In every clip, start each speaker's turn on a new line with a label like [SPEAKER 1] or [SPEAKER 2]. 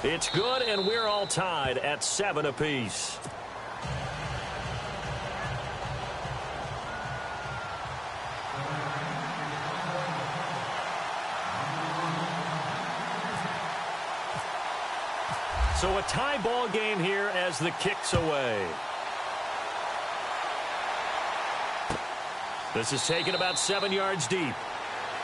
[SPEAKER 1] It's good, and we're all tied at 7 apiece. So a tie ball game here as the kick's away. This is taken about 7 yards deep.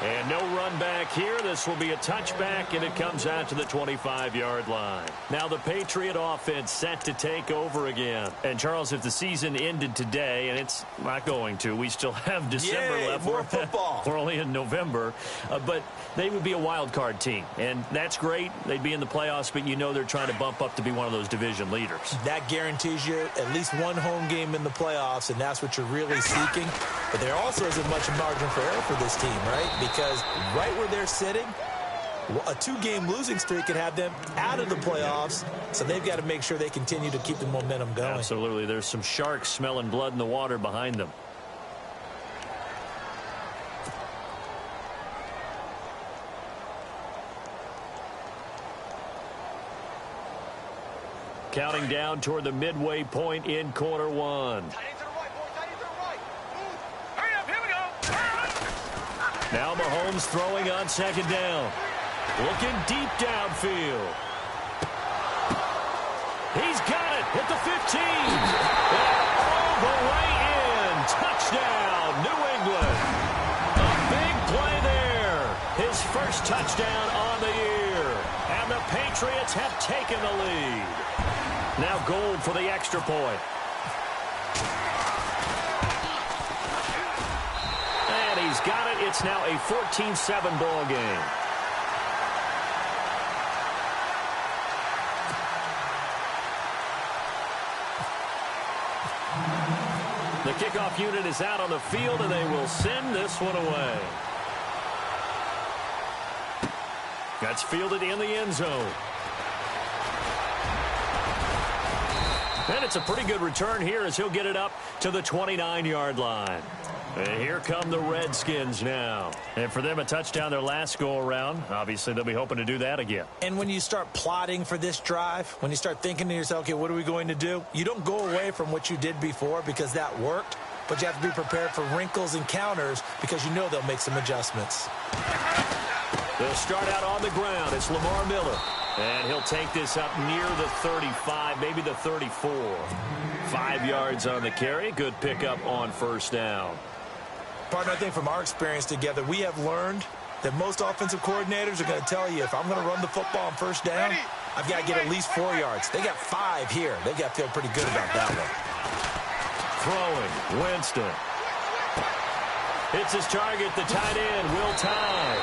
[SPEAKER 1] And no run back here. This will be a touchback, and it comes out to the 25-yard line. Now the Patriot offense set to take over again. And, Charles, if the season ended today, and it's not going to, we still have December left.
[SPEAKER 2] More football.
[SPEAKER 1] We're only in November. But they would be a wild card team. And that's great. They'd be in the playoffs, but you know they're trying to bump up to be one of those division leaders.
[SPEAKER 2] That guarantees you at least one home game in the playoffs, and that's what you're really seeking. But there also isn't much margin for error for this team, right? Because right where they're sitting, a 2-game losing streak can have them out of the playoffs, so they've got to make sure they continue to keep the momentum going.
[SPEAKER 1] Absolutely. There's some sharks smelling blood in the water behind them. Counting down toward the midway point in quarter one. Now Mahomes throwing on second down. Looking deep downfield. He's got it at the 15. And all the way in. Touchdown, New England. A big play there. His first touchdown on the year. And the Patriots have taken the lead. Now Gold for the extra point. And he's got it. It's now a 14-7 ball game. The kickoff unit is out on the field, and they will send this one away. That's fielded in the end zone. And it's a pretty good return here as he'll get it up to the 29-yard line. And here come the Redskins now. And for them, a touchdown their last go-around. Obviously, they'll be hoping to do that again.
[SPEAKER 2] And when you start plotting for this drive, when you start thinking to yourself, okay, what are we going to do? You don't go away from what you did before because that worked, but you have to be prepared for wrinkles and counters because you know they'll make some adjustments.
[SPEAKER 1] They'll start out on the ground. It's Lamar Miller. And he'll take this up near the 35, maybe the 34. 5 yards on the carry. Good pickup on first down.
[SPEAKER 2] Partner, I think from our experience together, we have learned that most offensive coordinators are going to tell you, if I'm going to run the football on first down, I've got to get at least 4 yards. They got 5 here. They've got to feel pretty good about that one.
[SPEAKER 1] Throwing, Winston. Hits his target, the tight end, Will Tye.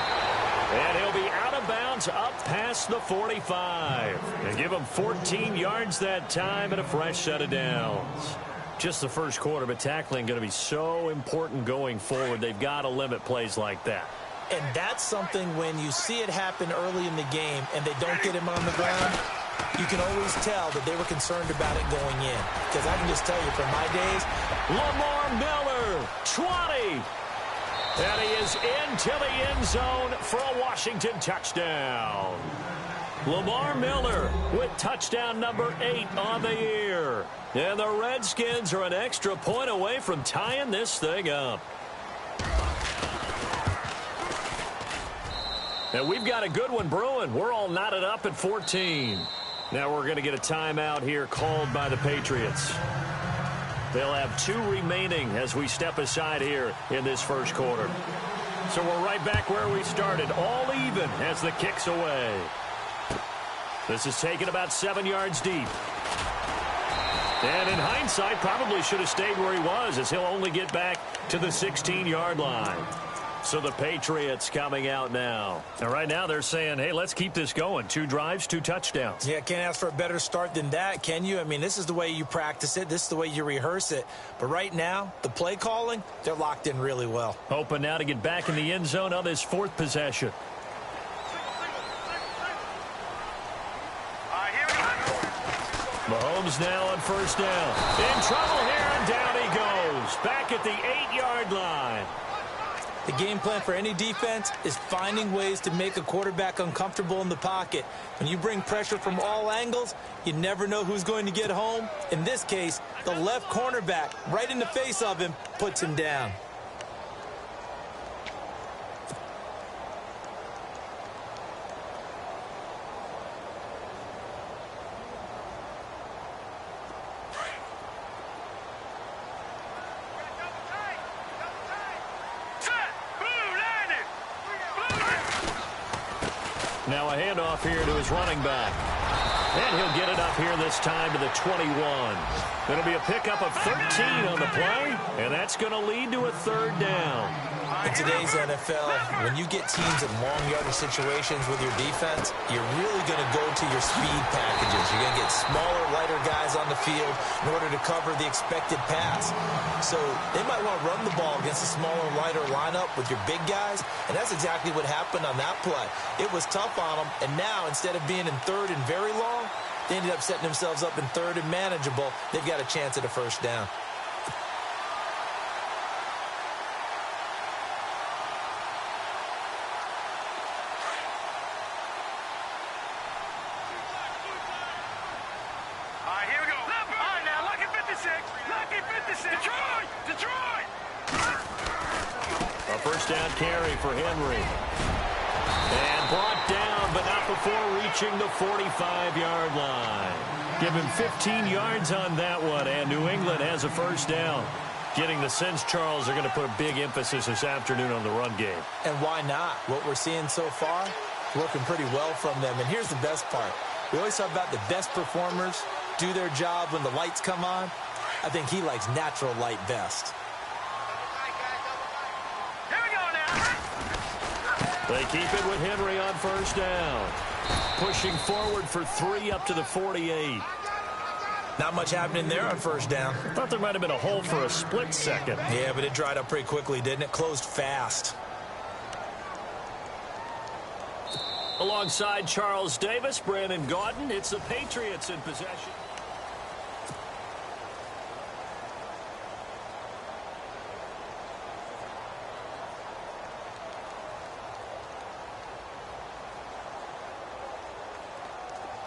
[SPEAKER 1] And he'll be out of bounds up past the 45. They give him 14 yards that time and a fresh set of downs. Just the first quarter, but tackling going to be so important going forward. They've got to limit plays like that.
[SPEAKER 2] And that's something when you see it happen early in the game and they don't get him on the ground, you can always tell that they were concerned about it going in. Because I can just tell you from my days,
[SPEAKER 1] Lamar Miller, 20. And he is into the end zone for a Washington touchdown. Lamar Miller with touchdown number 8 on the year. And the Redskins are an extra point away from tying this thing up. And we've got a good one brewing. We're all knotted up at 14. Now we're going to get a timeout here called by the Patriots. They'll have 2 remaining as we step aside here in this first quarter. So we're right back where we started, all even as the kick's away. This is taken about 7 yards deep. And in hindsight, probably should have stayed where he was as he'll only get back to the 16-yard line. So the Patriots coming out now. And right now they're saying, hey, let's keep this going. 2 drives, 2 touchdowns.
[SPEAKER 2] Yeah, can't ask for a better start than that, can you? I mean, this is the way you practice it. This is the way you rehearse it. But right now, the play calling, they're locked in really well.
[SPEAKER 1] Hoping now to get back in the end zone on this 4th possession. Mahomes now on first down. In trouble here, and down he goes. Back at the 8-yard line.
[SPEAKER 2] The game plan for any defense is finding ways to make a quarterback uncomfortable in the pocket. When you bring pressure from all angles, you never know who's going to get home. In this case, the left cornerback, right in the face of him, puts him down.
[SPEAKER 1] Now a handoff here to his running back. And he'll get it up here this time to the 21. It'll be a pickup of 13 on the play, and that's going to lead to a third down.
[SPEAKER 2] In today's NFL, when you get teams in long yardage situations with your defense, you're really going to go to your speed packages. You're going to get smaller, lighter guys on the field in order to cover the expected pass. So they might want to run the ball against a smaller, lighter lineup with your big guys, and that's exactly what happened on that play. It was tough on them, and now instead of being in third and very long, they ended up setting themselves up in third and manageable. They've got a chance at a first down.
[SPEAKER 1] A first down carry for Henry. And brought down, but not before reaching the 45-yard line. Give him 15 yards on that one, and New England has a first down. Getting the sense, Charles, are going to put a big emphasis this afternoon on the run game.
[SPEAKER 2] And why not? What we're seeing so far, working pretty well from them. And here's the best part. We always talk about the best performers do their job when the lights come on. I think he likes natural light best.
[SPEAKER 1] They keep it with Henry on first down. Pushing forward for 3 up to the 48.
[SPEAKER 2] Not much happening there on first down.
[SPEAKER 1] Thought there might have been a hole for a split second.
[SPEAKER 2] Yeah, but it dried up pretty quickly, didn't it? Closed fast.
[SPEAKER 1] Alongside Charles Davis, Brandon Gaudin, it's the Patriots in possession.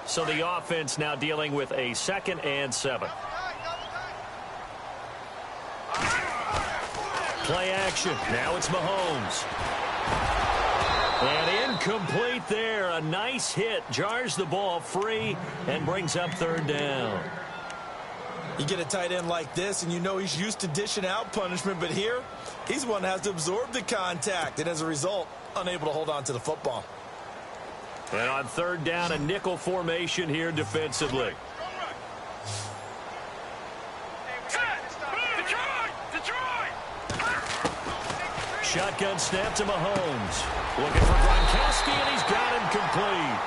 [SPEAKER 1] So the offense now dealing with a 2nd and 7. Play action. Now it's Mahomes. And incomplete there. A nice hit. Jars the ball free and brings up third down.
[SPEAKER 2] You get a tight end like this, and you know he's used to dishing out punishment. But here, he's one that has to absorb the contact. And as a result, unable to hold on to the football.
[SPEAKER 1] And on third down, a nickel formation here defensively. Shotgun snap to Mahomes. Looking for Gronkowski, and he's got him complete.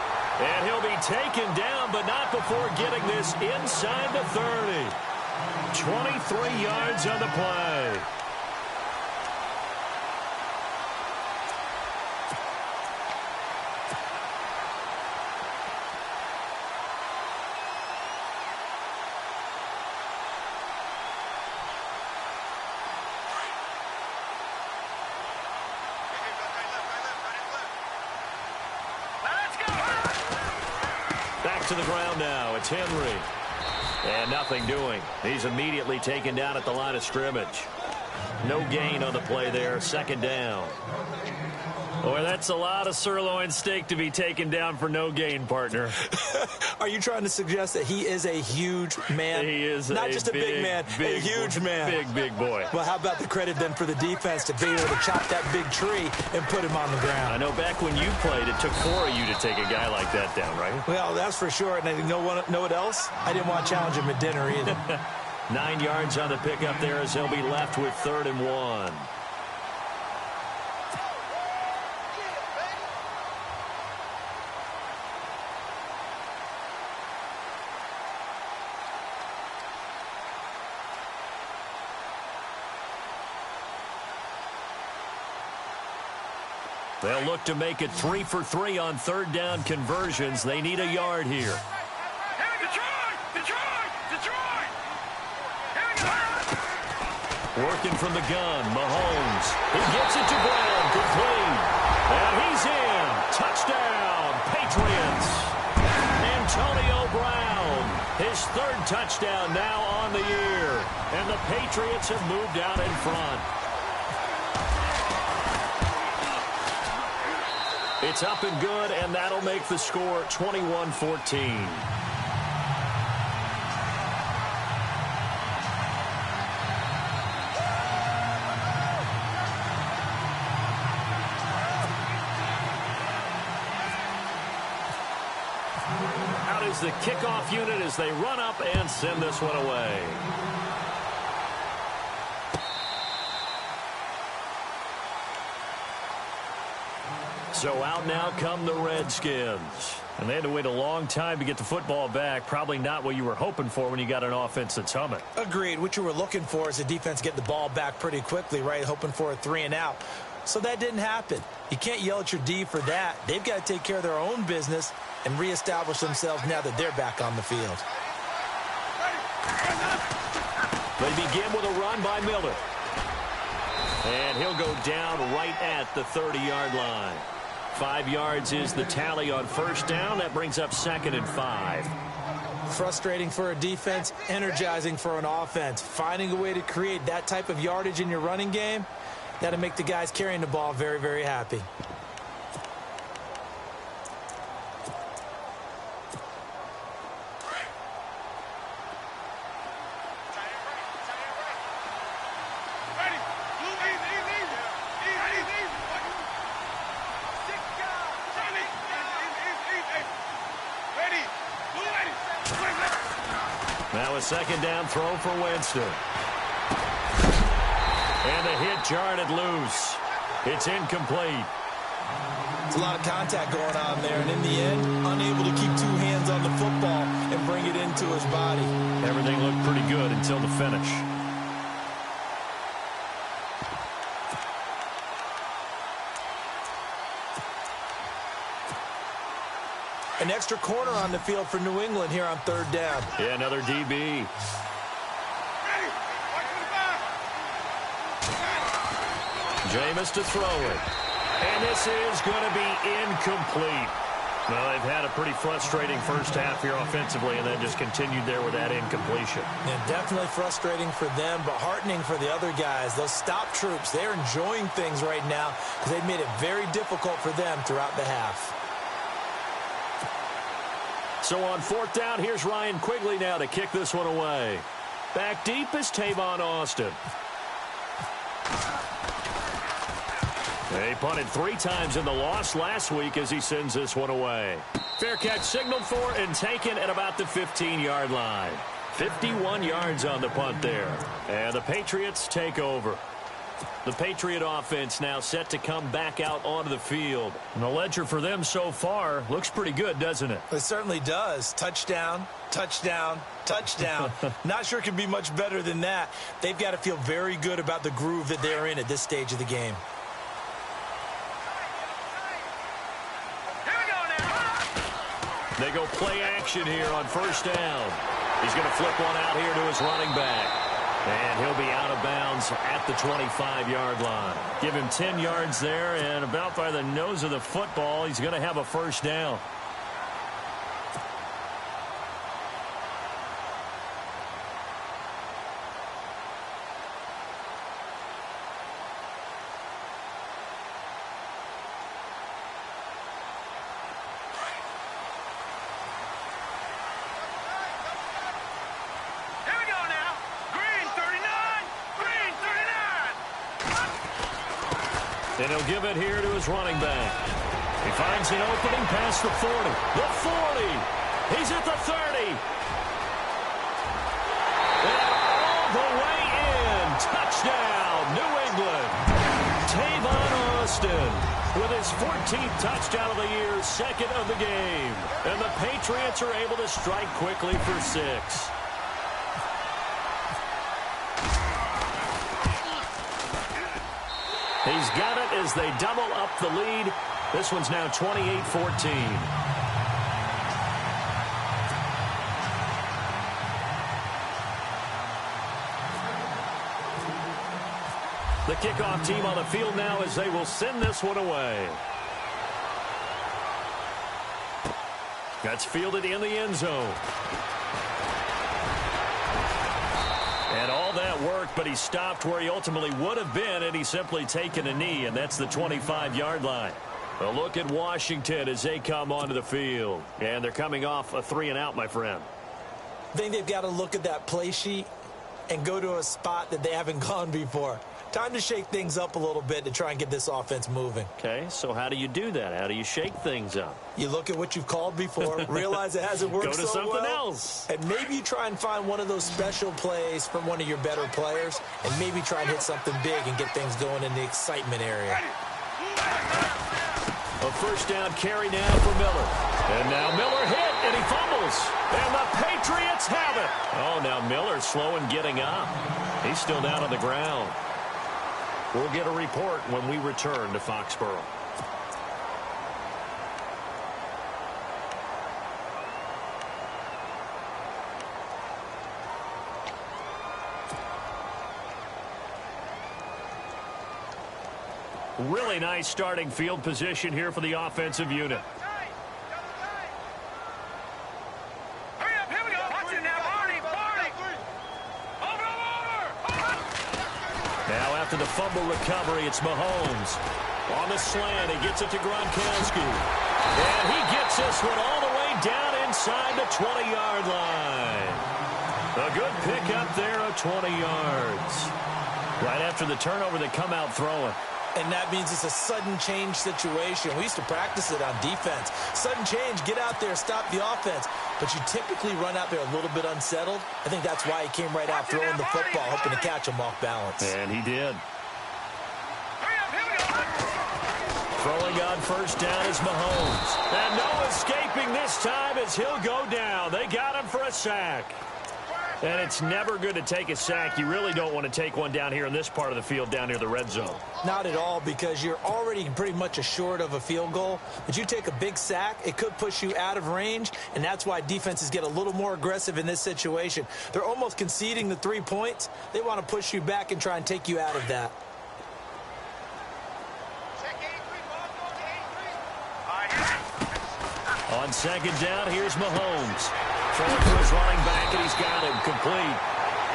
[SPEAKER 1] And he'll be taken down, but not before getting this inside the 30. 23 yards on the play. To the ground now. It's Henry. And nothing doing. He's immediately taken down at the line of scrimmage. No gain on the play there. 2nd down. Boy, that's a lot of sirloin steak to be taken down for no gain, partner.
[SPEAKER 2] Are you trying to suggest that he is a huge man?
[SPEAKER 1] He is
[SPEAKER 2] not just a big man, a huge man.
[SPEAKER 1] Big boy.
[SPEAKER 2] Well, how about the credit then for the defense to be able to chop that big tree and put him on the ground?
[SPEAKER 1] I know back when you played, it took 4 of you to take a guy like that down, right?
[SPEAKER 2] Well, that's for sure. And you know what else? I didn't want to challenge him at dinner either.
[SPEAKER 1] 9 yards on the pickup there as he'll be left with 3rd and 1. They'll look to make it 3 for 3 on third down conversions. They need a yard here. Working from the gun, Mahomes. He gets it to Brown, complete. And he's in. Touchdown, Patriots. Antonio Brown, his third touchdown now on the year. And the Patriots have moved out in front. It's up and good, and that'll make the score 21-14. Out is the kickoff unit as they run up and send this one away. So out now come the Redskins. And they had to wait a long time to get the football back. Probably not what you were hoping for when you got an offense that's humming.
[SPEAKER 2] Agreed. What you were looking for is the defense get the ball back pretty quickly, right? Hoping for a 3-and-out. So that didn't happen. You can't yell at your D for that. They've got to take care of their own business and reestablish themselves now that they're back on the field.
[SPEAKER 1] They begin with a run by Miller. And he'll go down right at the 30-yard line. 5 yards is the tally on first down. That brings up 2nd and 5.
[SPEAKER 2] Frustrating for a defense, energizing for an offense. Finding a way to create that type of yardage in your running game, that'll make the guys carrying the ball very, very happy.
[SPEAKER 1] Now a 2nd down throw for Winston. And the hit jarred loose. It's incomplete.
[SPEAKER 2] It's a lot of contact going on there, and in the end, unable to keep 2 hands on the football and bring it into his body.
[SPEAKER 1] Everything looked pretty good until the finish.
[SPEAKER 2] An extra corner on the field for New England here on 3rd down.
[SPEAKER 1] Yeah, another DB. Jameis to throw it. And this is going to be incomplete. Well, they've had a pretty frustrating first half here offensively, and then just continued there with that incompletion.
[SPEAKER 2] And definitely frustrating for them, but heartening for the other guys. Those stop troops, they're enjoying things right now because they've made it very difficult for them throughout the half.
[SPEAKER 1] So on 4th down, here's Ryan Quigley now to kick this one away. Back deep is Tavon Austin. They punted 3 times in the loss last week as he sends this one away. Fair catch signaled for and taken at about the 15-yard line. 51 yards on the punt there. And the Patriots take over. The Patriot offense now set to come back out onto the field. And the ledger for them so far looks pretty good, doesn't it?
[SPEAKER 2] It certainly does. Touchdown, touchdown, touchdown. Not sure it can be much better than that. They've got to feel very good about the groove that they're in at this stage of the game.
[SPEAKER 1] They go play action here on 1st down. He's going to flip one out here to his running back. And he'll be out of bounds at the 25-yard line. Give him 10 yards there, and about by the nose of the football, he's going to have a 1st down. And he'll give it here to his running back. He finds an opening past the 40. The 40. He's at the 30. And all the way in. Touchdown, New England. Tavon Austin with his 14th touchdown of the year, 2nd of the game. And the Patriots are able to strike quickly for 6. He's got it as they double up the lead. This one's now 28-14. kickoff team on the field now as they will send this one away. That's fielded in the end zone. And all that work, but he stopped where he ultimately would have been, and he's simply taken a knee, and that's the 25-yard line. A look at Washington as they come onto the field. And they're coming off a 3-and-out, my friend.
[SPEAKER 2] I think they've got to look at that play sheet and go to a spot that they haven't gone before. Time to shake things up a little bit to try and get this offense moving.
[SPEAKER 1] Okay, so how do you do that? How do you shake things up?
[SPEAKER 2] You look at what you've called before, realize it hasn't worked so well.
[SPEAKER 1] Go to something else.
[SPEAKER 2] And maybe you try and find one of those special plays from one of your better players, and maybe try and hit something big and get things going in the excitement area.
[SPEAKER 1] A first down carry now for Miller. And now Miller hit, and he fumbles. And the Patriots have it. Oh, now Miller slow in getting up. He's still down on the ground. We'll get a report when we return to Foxborough. Really nice starting field position here for the offensive unit. Now after the fumble recovery, it's Mahomes. On the slant, he gets it to Gronkowski. And he gets this one all the way down inside the 20-yard line. A good pick up there of 20 yards. Right after the turnover, they come out throwing.
[SPEAKER 2] And that means it's a sudden change situation. We used to practice it on defense. Sudden change, get out there, stop the offense. But you typically run out there a little bit unsettled. I think that's why he came right out throwing the football, hoping to catch him off balance.
[SPEAKER 1] And he did. Throwing on first down is Mahomes. And no escaping this time as he'll go down. They got him for a sack. And it's never good to take a sack. You really don't want to take one down here in this part of the field down near the red zone.
[SPEAKER 2] Not at all, because you're already pretty much assured of a field goal. But you take a big sack, it could push you out of range, and that's why defenses get a little more aggressive in this situation. They're almost conceding the 3 points. They want to push you back and try and take you out of that.
[SPEAKER 1] On second down, here's Mahomes. Throwing to his running back, and he's got him complete.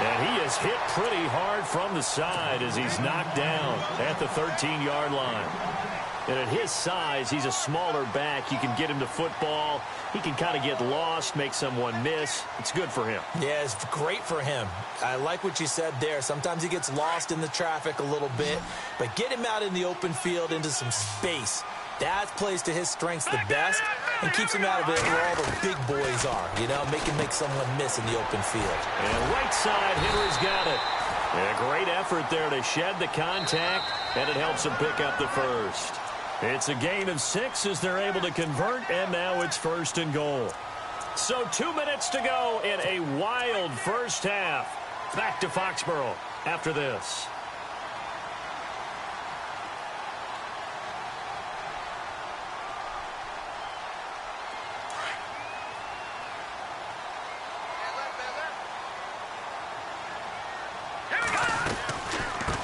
[SPEAKER 1] And he is hit pretty hard from the side as he's knocked down at the 13-yard line. And at his size, he's a smaller back. You can get him to football. He can kind of get lost, make someone miss. It's good for him.
[SPEAKER 2] Yeah, it's great for him. I like what you said there. Sometimes he gets lost in the traffic a little bit. But get him out in the open field into some space. That plays to his strengths the best and keeps him out of it where all the big boys are, you know, make someone miss in the open field.
[SPEAKER 1] And right side, Henry's got it. And a great effort there to shed the contact, and it helps him pick up the first. It's a gain of 6 as they're able to convert, and now it's 1st and goal. So 2 minutes to go in a wild first half. Back to Foxborough after this.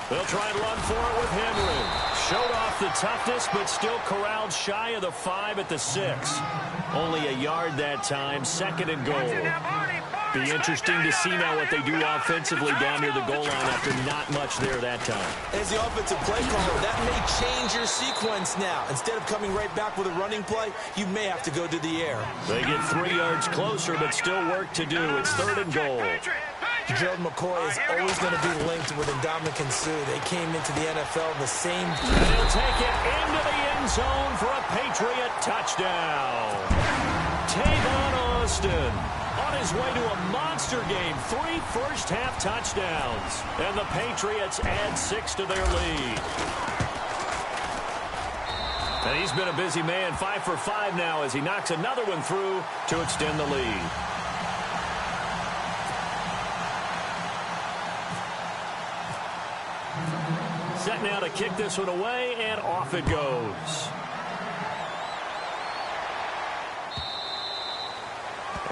[SPEAKER 1] They'll try and run for it with Henry. Showed off the toughness, but still corralled shy of the 5 at the 6. Only a yard that time, 2nd and goal. Be interesting to see now what they do offensively down near the goal line after not much there that time.
[SPEAKER 2] As the offensive play caller, that may change your sequence now. Instead of coming right back with a running play, you may have to go to the air.
[SPEAKER 1] They get 3 yards closer, but still work to do. It's 3rd and goal.
[SPEAKER 2] Gerald McCoy is always going to be linked with Ndamukong Suh. They came into the NFL the same.
[SPEAKER 1] And he'll take it into the end zone for a Patriot touchdown. Tavon Austin on his way to a monster game. 3 first-half touchdowns. And the Patriots add 6 to their lead. And he's been a busy man, 5 for 5 now as he knocks another one through to extend the lead. Set now to kick this one away, and off it goes.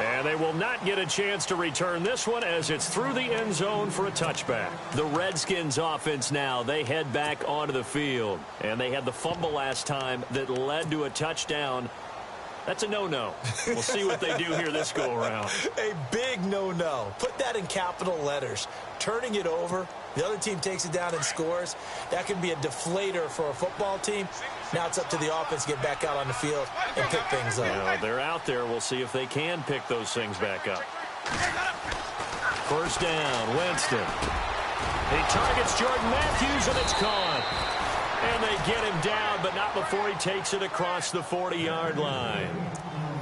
[SPEAKER 1] And they will not get a chance to return this one as it's through the end zone for a touchback. The Redskins offense now, they head back onto the field. And they had the fumble last time that led to a touchdown. That's a no-no. We'll see what they do here this go-around.
[SPEAKER 2] A big no-no. Put that in capital letters. Turning it over, the other team takes it down and scores. That can be a deflator for a football team. Now it's up to the offense to get back out on the field and pick things up.
[SPEAKER 1] Now, they're out there. We'll see if they can pick those things back up. First down, Winston. He targets Jordan Matthews, and it's caught. And they get him down, but not before he takes it across the 40-yard line.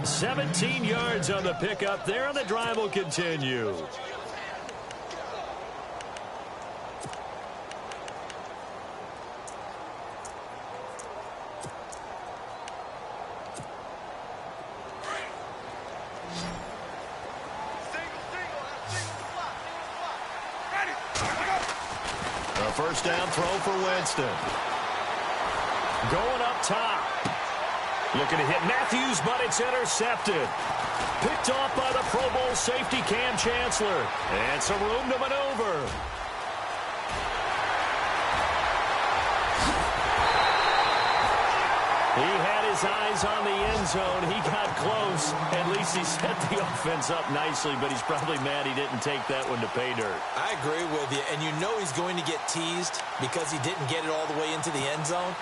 [SPEAKER 1] 17 yards on the pickup there, and the drive will continue. A first down throw for Winston. Going up top. Looking to hit Matthews, but it's intercepted. Picked off by the Pro Bowl safety Cam Chancellor. And some room to maneuver. He had his eyes on the end zone. He got close. At least he set the offense up nicely, but he's probably mad he didn't take that one to pay dirt.
[SPEAKER 2] I agree with you, and you know he's going to get teased because he didn't get it all the way into the end zone.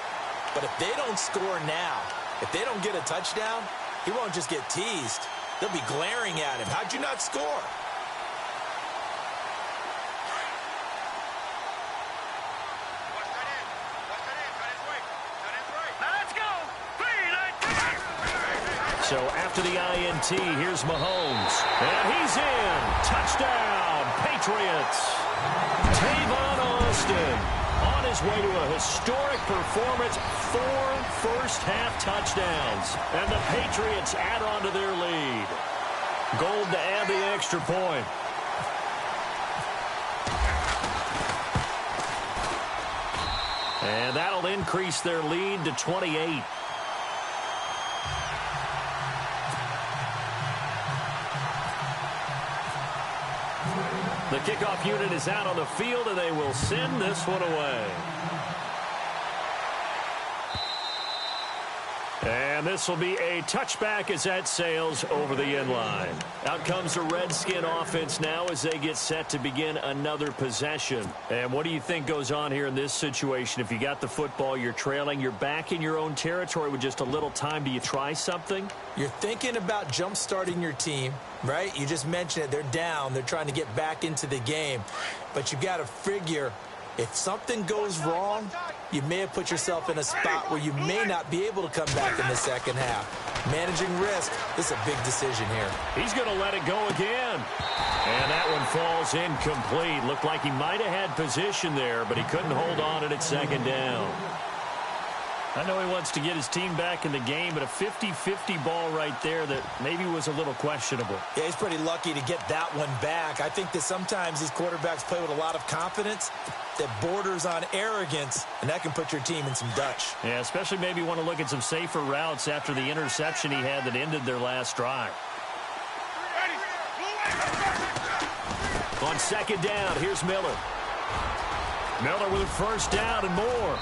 [SPEAKER 2] But if they don't score now, if they don't get a touchdown, he won't just get teased. They'll be glaring at him. How'd you not score?
[SPEAKER 1] So after the INT, here's Mahomes. And he's in. Touchdown, Patriots. Tavon Austin on his way to a historic performance. 4 first-half touchdowns. And the Patriots add on to their lead. Gold to add the extra point. And that'll increase their lead to 28. The kickoff unit is out on the field, and they will send this one away. And this will be a touchback as that sails over the end line. Out comes the Redskin offense now as they get set to begin another possession. And what do you think goes on here in this situation? If you got the football, you're trailing, you're back in your own territory with just a little time. Do you try something?
[SPEAKER 2] You're thinking about jump-starting your team, right? You just mentioned it. They're down. They're trying to get back into the game. But you got to figure if something goes wrong, you may have put yourself in a spot where you may not be able to come back in the second half. Managing risk, this is a big decision here.
[SPEAKER 1] He's going to let it go again. And that one falls incomplete. Looked like he might have had position there, but he couldn't hold on at second down. I know he wants to get his team back in the game, but a 50-50 ball right there that maybe was a little questionable.
[SPEAKER 2] Yeah, he's pretty lucky to get that one back. I think that sometimes these quarterbacks play with a lot of confidence that borders on arrogance, and that can put your team in some Dutch.
[SPEAKER 1] Yeah, especially maybe want to look at some safer routes after the interception he had that ended their last drive. On second down, here's Miller. Miller with a first down and more.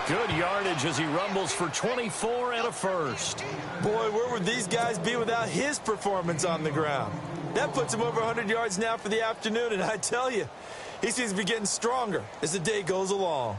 [SPEAKER 1] Good yardage as he rumbles for 24 and a first.
[SPEAKER 2] Boy, where would these guys be without his performance on the ground? That puts him over 100 yards now for the afternoon, and I tell you, he seems to be getting stronger as the day goes along.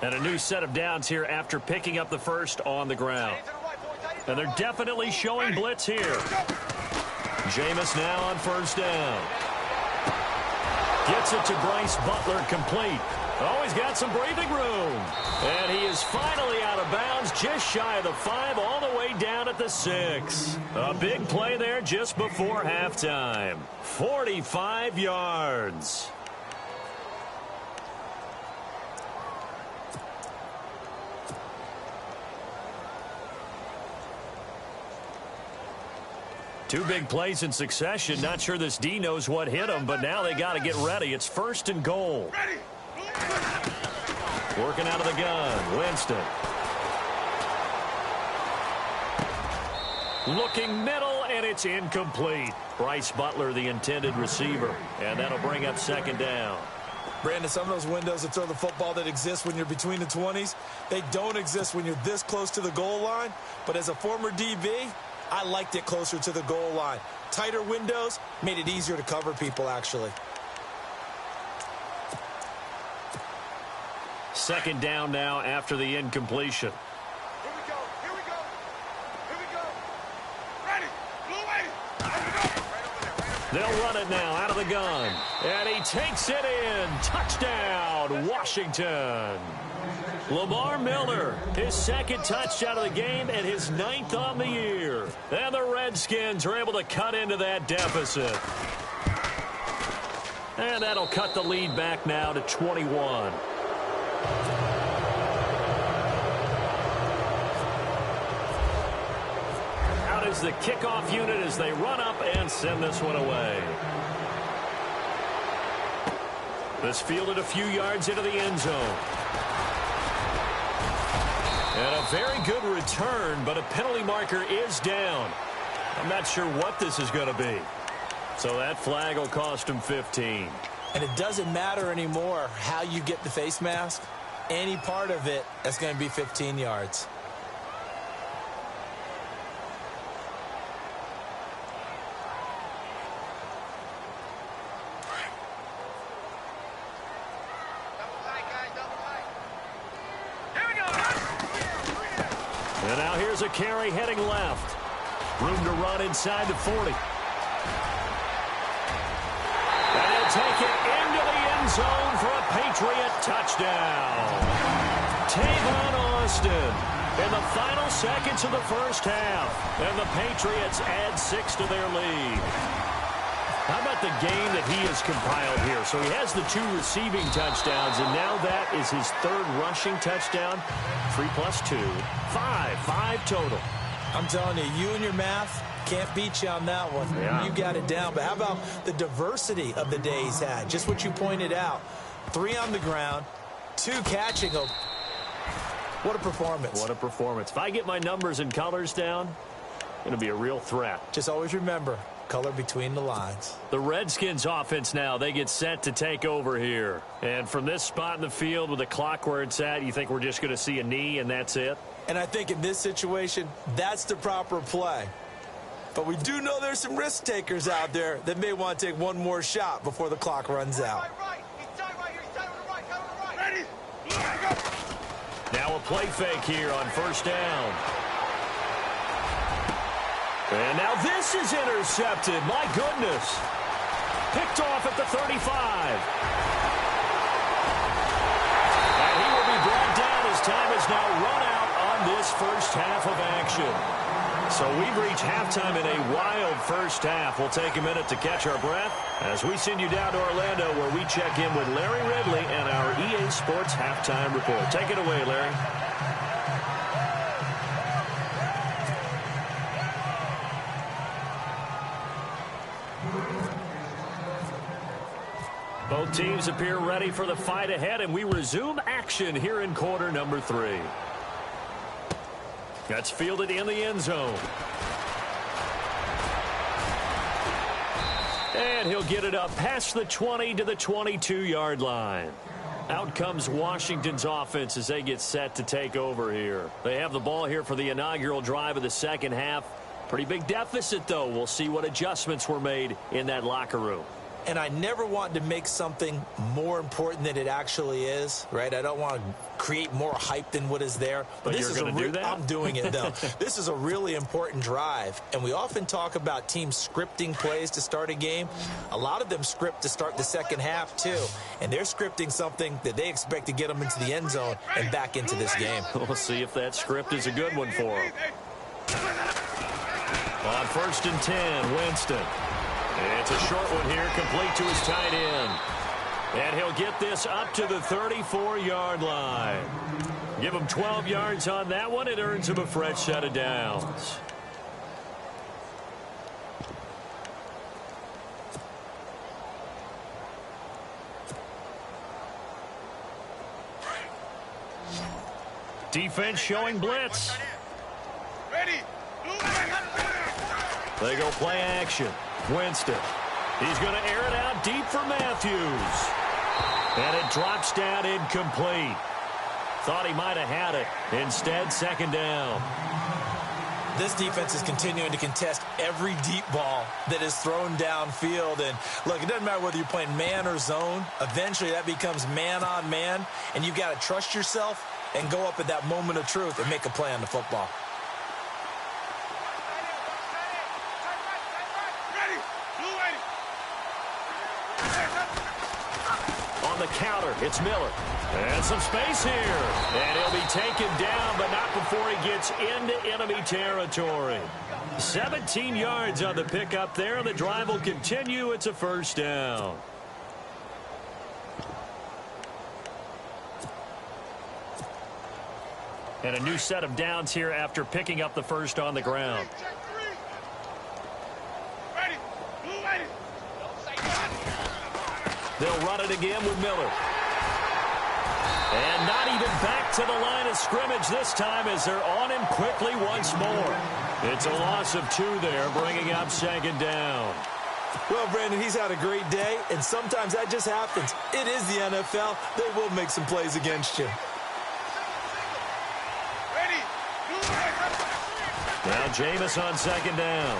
[SPEAKER 1] And a new set of downs here after picking up the first on the ground. And they're definitely showing blitz here. Jameis now on first down. Gets it to Bryce Butler, complete. Oh, he's got some breathing room. And he is finally out of bounds, just shy of the 5, all the way down at the 6. A big play there just before halftime. 45 yards. Two big plays in succession. Not sure this D knows what hit him, but now they got to get ready. It's 1st and goal. Working out of the gun, Winston. Looking middle, and it's incomplete. Bryce Butler, the intended receiver, and that'll bring up 2nd down.
[SPEAKER 2] Brandon, some of those windows to throw the football that exist when you're between the 20s, they don't exist when you're this close to the goal line. But as a former DB, I liked it closer to the goal line. Tighter windows made it easier to cover people, actually.
[SPEAKER 1] 2nd down now after the incompletion.
[SPEAKER 3] Here we go. Here we go. Here we go. Ready. Blue 80. Here we go.
[SPEAKER 1] They'll run it now out of the gun. And he takes it in. Touchdown, Washington. Lamar Miller, his 2nd touchdown of the game and his 9th on the year. And the Redskins are able to cut into that deficit. And that'll cut the lead back now to 21. Out is the kickoff unit as they run up and send this one away. This fielded a few yards into the end zone. And a very good return, but a penalty marker is down. I'm not sure what this is going to be. So that flag will cost him 15.
[SPEAKER 2] And it doesn't matter anymore how you get the face mask. Any part of it, that's going to be 15 yards.
[SPEAKER 1] And now here's a carry heading left. Room to run inside the 40. And he'll take it into the end zone for a Patriot touchdown. Tavon Austin in the final seconds of the first half. And the Patriots add 6 to their lead. How about the game that he has compiled here? So he has the 2 receiving touchdowns, and now that is his 3rd rushing touchdown. 3 plus 2, 5 total.
[SPEAKER 2] I'm telling you, you and your math can't beat you on that one.
[SPEAKER 1] Yeah.
[SPEAKER 2] You got it down. But how about the diversity of the day he's had? Just what you pointed out. 3 on the ground, 2 catching them. What a performance.
[SPEAKER 1] What a performance. If I get my numbers and colors down, it's going to be a real threat.
[SPEAKER 2] Just always remember, color between the lines.
[SPEAKER 1] The Redskins offense now, they get set to take over here. And from this spot in the field with the clock where it's at, you think we're just going to see a knee and that's it?
[SPEAKER 2] And I think in this situation, that's the proper play. But we do know there's some risk takers out there that may want to take one more shot before the clock runs out.
[SPEAKER 1] Now a play fake here on 1st down. And now this is intercepted. My goodness. Picked off at the 35. And he will be brought down as time is now run out on this first half of action. So we've reached halftime in a wild first half. We'll take a minute to catch our breath as we send you down to Orlando where we check in with Larry Ridley and our EA Sports Halftime Report. Take it away, Larry. Both teams appear ready for the fight ahead, and we resume action here in quarter number 3. That's fielded in the end zone. And he'll get it up past the 20 to the 22-yard line. Out comes Washington's offense as they get set to take over here. They have the ball here for the inaugural drive of the second half. Pretty big deficit, though. We'll see what adjustments were made in that locker room.
[SPEAKER 2] And I never want to make something more important than it actually is, right? I don't want to create more hype than what is there.
[SPEAKER 1] But you're going to do that?
[SPEAKER 2] I'm doing it, though. This is a really important drive. And we often talk about teams scripting plays to start a game. A lot of them script to start the second half, too. And they're scripting something that they expect to get them into the end zone and back into this game.
[SPEAKER 1] We'll see if that script is a good one for them. On 1st and 10, Winston. It's a short one here, complete to his tight end. And he'll get this up to the 34-yard line. Give him 12 yards on that one. It earns him a fresh set of downs. Defense showing blitz.
[SPEAKER 3] Ready.
[SPEAKER 1] They go play action. Winston. He's going to air it out deep for Matthews. And it drops down incomplete. Thought he might have had it. Instead, second down.
[SPEAKER 2] This defense is continuing to contest every deep ball that is thrown downfield. And, look, it doesn't matter whether you're playing man or zone. Eventually, that becomes man on man. And you've got to trust yourself and go up at that moment of truth and make a play on the football.
[SPEAKER 1] On the counter, it's Miller. And some space here. And he'll be taken down, but not before he gets into enemy territory. 17 yards on the pickup there. The drive will continue. It's a first down. And a new set of downs here after picking up the first on the ground. They'll run it again with Miller. And not even back to the line of scrimmage this time as they're on him quickly once more. It's a loss of 2 there, bringing up second down.
[SPEAKER 2] Well, Brandon, he's had a great day, and sometimes that just happens. It is the NFL. They will make some plays against you.
[SPEAKER 1] Now Jameis on second down.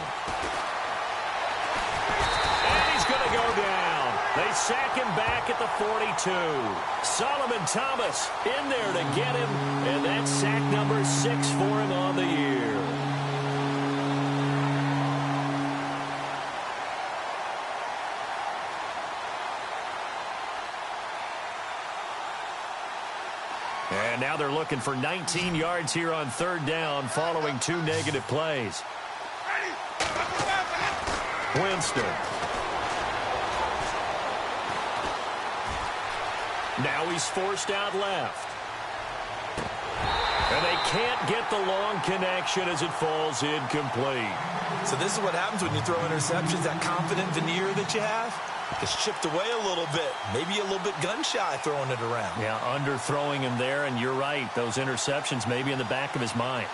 [SPEAKER 1] And he's going to go down. They sack him back at the 42. Solomon Thomas in there to get him, and that's sack number 6 for him on the year. And now they're looking for 19 yards here on third down following 2 negative plays. Winston. Now he's forced out left. And they can't get the long connection as it falls incomplete.
[SPEAKER 2] So this is what happens when you throw interceptions. That confident veneer that you have gets chipped away a little bit. Maybe a little bit gun-shy throwing it around.
[SPEAKER 1] Yeah, underthrowing him there, and you're right. Those interceptions may be in the back of his mind.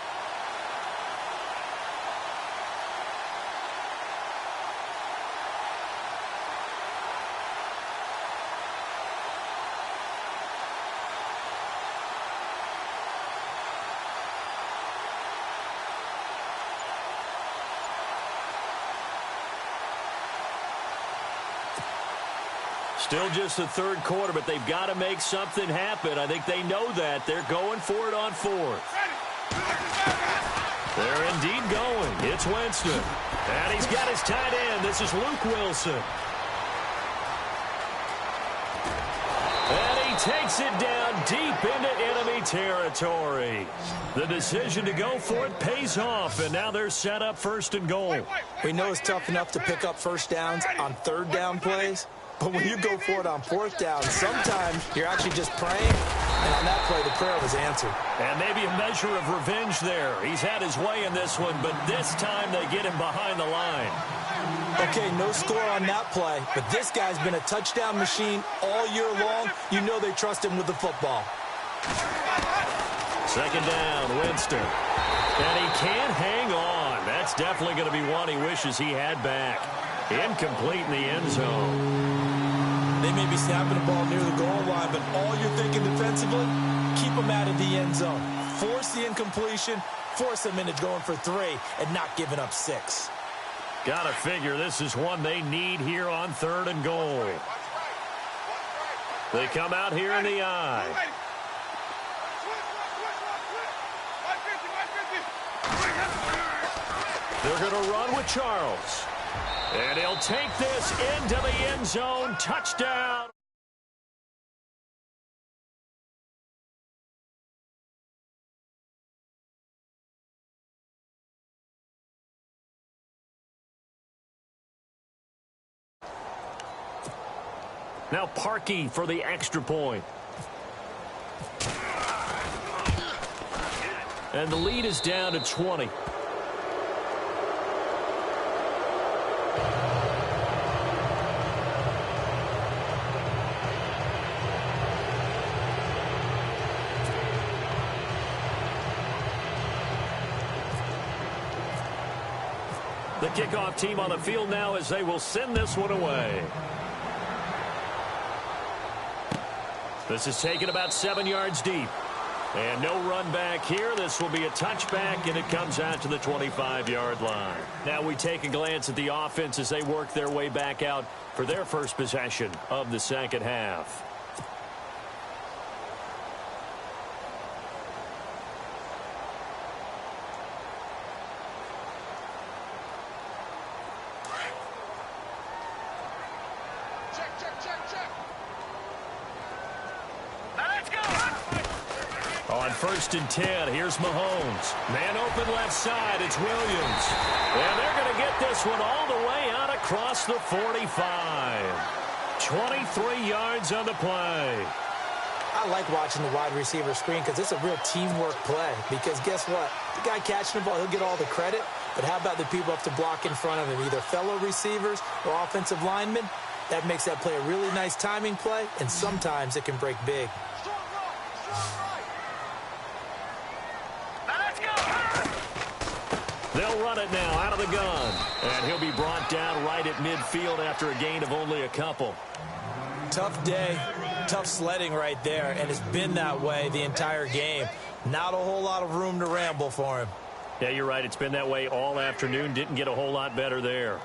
[SPEAKER 1] Still just the third quarter, but they've got to make something happen. I think they know that. They're going for it on fourth. They're indeed going. It's Winston. And he's got his tight end. This is Luke Wilson. And he takes it down deep into enemy territory. The decision to go for it pays off, and now they're set up first and goal.
[SPEAKER 2] We know it's tough enough to pick up first downs on third down plays. But when you go for it on fourth down, sometimes you're actually just praying, and on that play, the prayer was answered.
[SPEAKER 1] And maybe a measure of revenge there. He's had his way in this one, but this time they get him behind the line.
[SPEAKER 2] Okay, no score on that play, but this guy's been a touchdown machine all year long. You know they trust him with the football.
[SPEAKER 1] Second down, Winston. And he can't hang on. That's definitely going to be one he wishes he had back. Incomplete in the end zone.
[SPEAKER 2] They may be snapping the ball near the goal line, but all you're thinking defensively, keep them out of the end zone. Force the incompletion, force them into going for 3, and not giving up 6.
[SPEAKER 1] Got to figure this is one they need here on third and goal. They come out here in the eye. They're going to run with Charles. And he'll take this into the end zone. Touchdown. Now Parkey for the extra point. And the lead is down to 20. The kickoff team on the field now as they will send this one away. This is taken about 7 yards deep. And no run back here. This will be a touchback, and it comes out to the 25-yard line. Now we take a glance at the offense as they work their way back out for their first possession of the second half. On 1st and 10, here's Mahomes. Man open left side, it's Williams. And they're going to get this one all the way out across the 45. 23 yards on the play.
[SPEAKER 2] I like watching the wide receiver screen because it's a real teamwork play. Because guess what? The guy catching the ball, he'll get all the credit. But how about the people up to block in front of him, either fellow receivers or offensive linemen? That makes that play a really nice timing play, and sometimes it can break big.
[SPEAKER 1] They'll run it now out of the gun. And he'll be brought down right at midfield after a gain of only a couple.
[SPEAKER 2] Tough day, tough sledding right there, and it's been that way the entire game. Not a whole lot of room to ramble for him.
[SPEAKER 1] Yeah, you're right. It's been that way all afternoon. Didn't get a whole lot better there.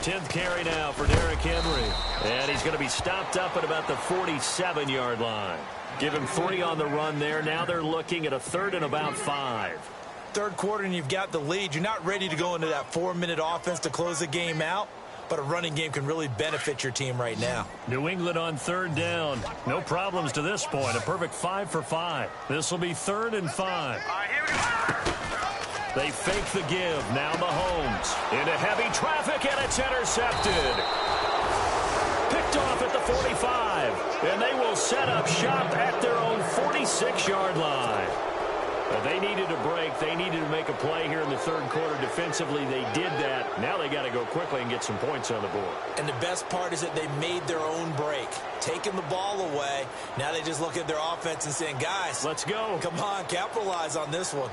[SPEAKER 1] 10th carry now for Derrick Henry. And he's going to be stopped up at about the 47-yard line. Give him 3 on the run there. Now they're looking at a 3rd and about 5.
[SPEAKER 2] Third quarter and you've got the lead. You're not ready to go into that 4-minute offense to close the game out, but a running game can really benefit your team right now.
[SPEAKER 1] New England on 3rd down. No problems to this point. A perfect 5 for 5. This will be 3rd and 5. They fake the give. Now Mahomes into heavy traffic, and it's intercepted. Picked off at the 45, and they will set up shop at their own 46-yard line. They needed a break. They needed to make a play here in the third quarter. Defensively, they did that. Now they got to go quickly and get some points on the board.
[SPEAKER 2] And the best part is that they made their own break, taking the ball away. Now they just look at their offense and saying, guys,
[SPEAKER 1] let's go.
[SPEAKER 2] Come on, capitalize on this one.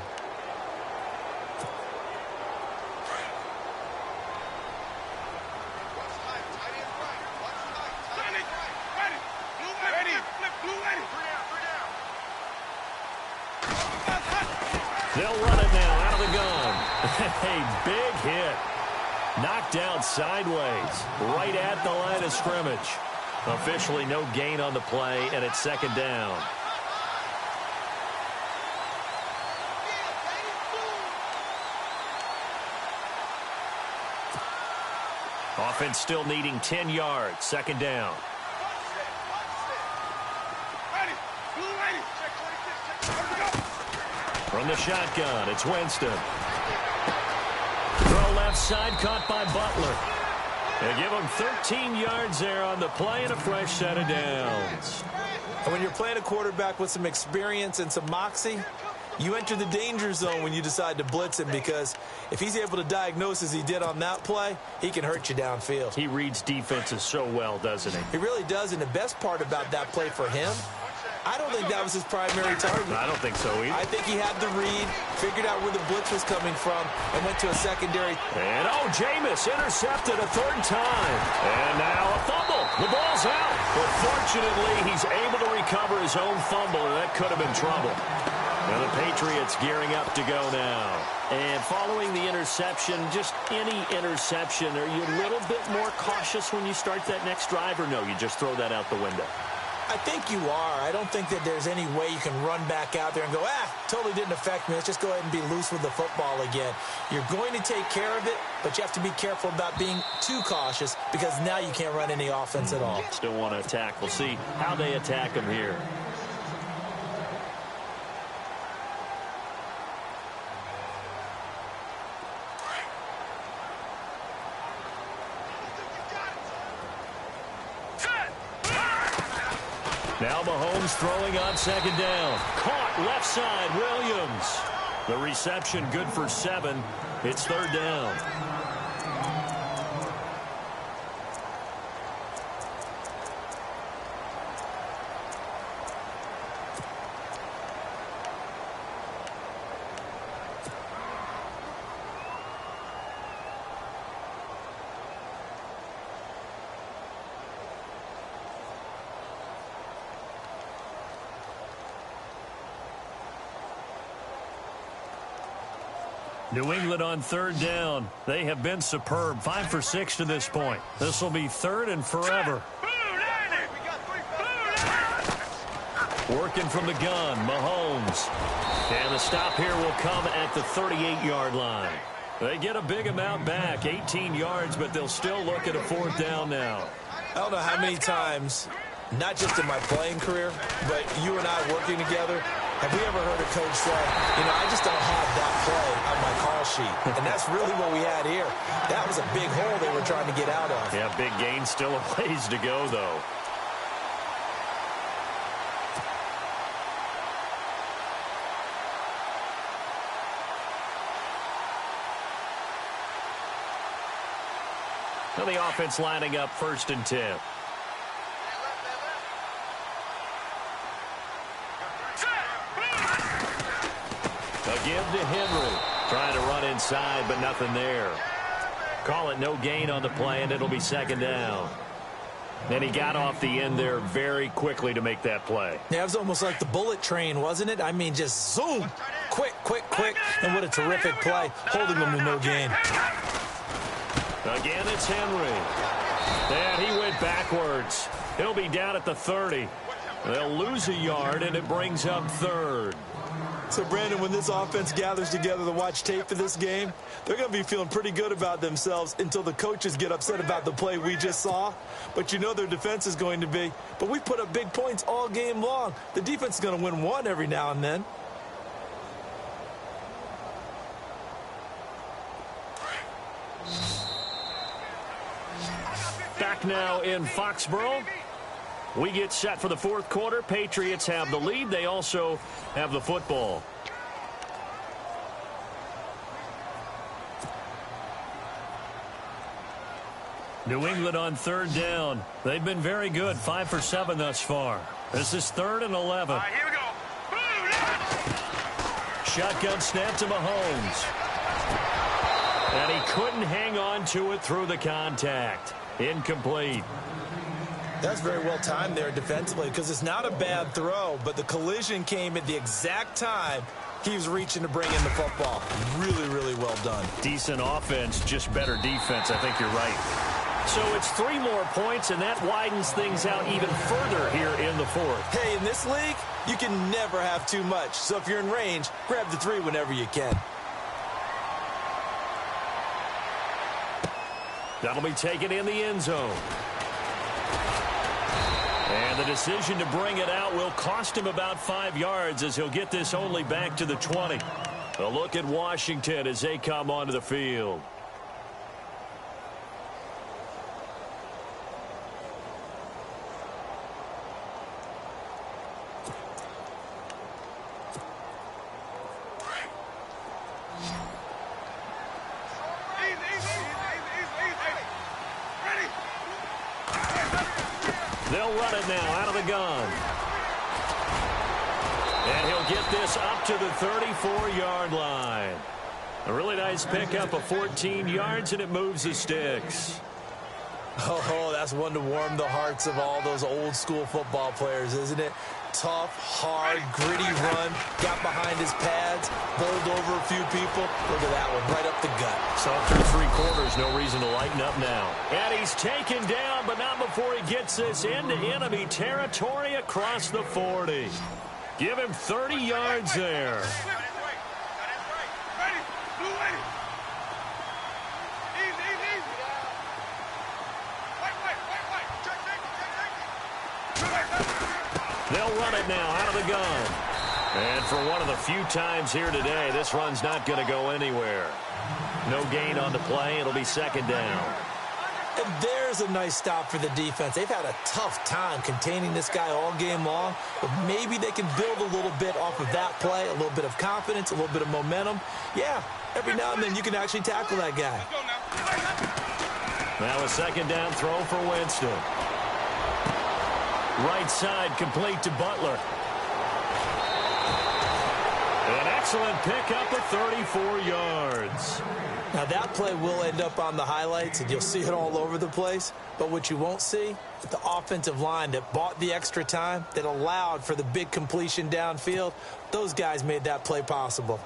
[SPEAKER 1] They'll run it now out of the gun. A big hit. Knocked down sideways, right at the line of scrimmage. Officially no gain on the play, and it's 2nd down. Offense still needing 10 yards. 2nd down. From the shotgun, it's Winston. Throw left side, caught by Butler. They give him 13 yards there on the play and a fresh set of downs.
[SPEAKER 2] And when you're playing a quarterback with some experience and some moxie, you enter the danger zone when you decide to blitz him, because if he's able to diagnose as he did on that play, he can hurt you downfield.
[SPEAKER 1] He reads defenses so well, doesn't he?
[SPEAKER 2] He really does, and the best part about that play for him, I don't think that was his primary target.
[SPEAKER 1] I don't think so either.
[SPEAKER 2] I think he had the read, figured out where the blitz was coming from, and went to a secondary.
[SPEAKER 1] And, Jameis intercepted a 3rd time. And now a fumble. The ball's out. But fortunately, he's able to recover his own fumble, and that could have been trouble. Now the Patriots gearing up to go now. And following the interception, just any interception, are you a little bit more cautious when you start that next drive, or no, you just throw that out the window?
[SPEAKER 2] I think you are. I don't think that there's any way you can run back out there and go, totally didn't affect me. Let's just go ahead and be loose with the football again. You're going to take care of it, but you have to be careful about being too cautious, because now you can't run any offense at all.
[SPEAKER 1] Still want to attack. We'll see how they attack him here. Now Mahomes throwing on 2nd down. Caught left side, Williams. The reception good for 7. It's 3rd down. New England on third down. They have been superb. 5 for 6 to this point. This will be third and forever. Working from the gun, Mahomes. And the stop here will come at the 38-yard line. They get a big amount back, 18 yards, but they'll still look at a fourth down now.
[SPEAKER 2] I don't know how many times, not just in my playing career, but you and I working together, have we ever heard a coach say, I just don't have that play on my call sheet. And that's really what we had here. That was a big hole they were trying to get out of.
[SPEAKER 1] Yeah, big gain, still a ways to go, though. Now the offense lining up 1st and 10. A give to Henry. Trying to run inside, but nothing there. Call it no gain on the play, and it'll be 2nd down. And he got off the end there very quickly to make that play.
[SPEAKER 2] Yeah, it was almost like the bullet train, wasn't it? I mean, just zoom. Quick, quick, quick. And what a terrific play, holding them to no gain.
[SPEAKER 1] Again, it's Henry. And he went backwards. He'll be down at the 30. They'll lose a yard, and it brings up 3rd.
[SPEAKER 2] So, Brandon, when this offense gathers together to watch tape for this game, they're going to be feeling pretty good about themselves until the coaches get upset about the play we just saw. But you know their defense is going to be. But we put up big points all game long. The defense is going to win one every now and then.
[SPEAKER 1] Back now in Foxborough. We get set for the 4th quarter. Patriots have the lead. They also have the football. New England on 3rd down. They've been very good. 5 for 7 thus far. This is 3rd and 11.
[SPEAKER 3] All right, here we go.
[SPEAKER 1] Shotgun snap to Mahomes. And he couldn't hang on to it through the contact. Incomplete.
[SPEAKER 2] That's very well timed there defensively because it's not a bad throw, but the collision came at the exact time he was reaching to bring in the football. Really, really well done.
[SPEAKER 1] Decent offense, just better defense. I think you're right. So it's 3 more points, and that widens things out even further here in the 4th.
[SPEAKER 2] Hey, in this league, you can never have too much. So if you're in range, grab the 3 whenever you can.
[SPEAKER 1] That'll be taken in the end zone. And the decision to bring it out will cost him about 5 yards as he'll get this only back to the 20. A look at Washington as they come onto the field. They'll run it now out of the gun. And he'll get this up to the 34-yard line. A really nice pickup of 14 yards, and it moves the sticks.
[SPEAKER 2] Oh, that's one to warm the hearts of all those old-school football players, isn't it? Tough, hard, gritty run, got behind his pads, bowled over a few people. Look at that one, right up the gut.
[SPEAKER 1] So through 3 quarters, no reason to lighten up now. And he's taken down, but not before he gets this into enemy territory across the 40. Give him 30 yards there. They'll run it now out of the gun. And for one of the few times here today, this run's not going to go anywhere. No gain on the play. It'll be 2nd down.
[SPEAKER 2] And there's a nice stop for the defense. They've had a tough time containing this guy all game long, but maybe they can build a little bit off of that play, a little bit of confidence, a little bit of momentum. Yeah, every now and then you can actually tackle that guy.
[SPEAKER 1] Now a 2nd down throw for Winston. Right side complete to Butler. An excellent pickup of 34 yards.
[SPEAKER 2] Now that play will end up on the highlights, and you'll see it all over the place. But what you won't see, the offensive line that bought the extra time, that allowed for the big completion downfield, those guys made that play possible.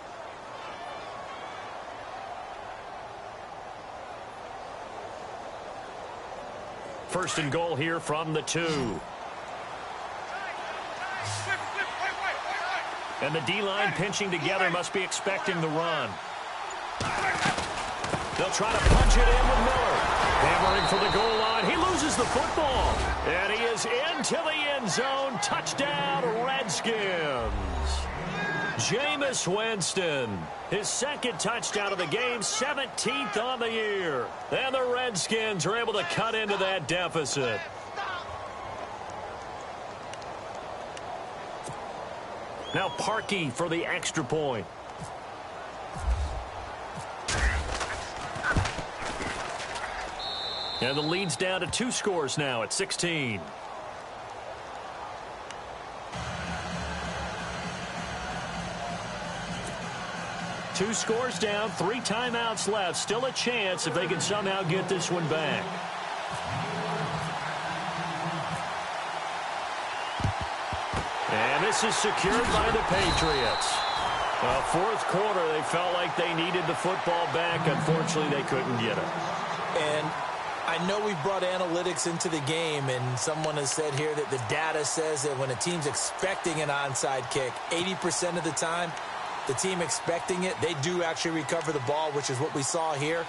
[SPEAKER 1] First and goal here from the 2. And the D-line pinching together must be expecting the run. They'll try to punch it in with Miller. Hammering for the goal line. He loses the football. And he is into the end zone. Touchdown, Redskins. Jameis Winston, his second touchdown of the game, 17th on the year. And the Redskins are able to cut into that deficit. Now Parkey for the extra point. And the lead's down to 2 scores now at 16. Two scores down, 3 timeouts left. Still a chance if they can somehow get this one back. And this is secured by the Patriots. Fourth quarter, they felt like they needed the football back. Unfortunately, they couldn't get it.
[SPEAKER 2] And I know we've brought analytics into the game, and someone has said here that the data says that when a team's expecting an onside kick, 80% of the time, the team expecting it, they do actually recover the ball, which is what we saw here.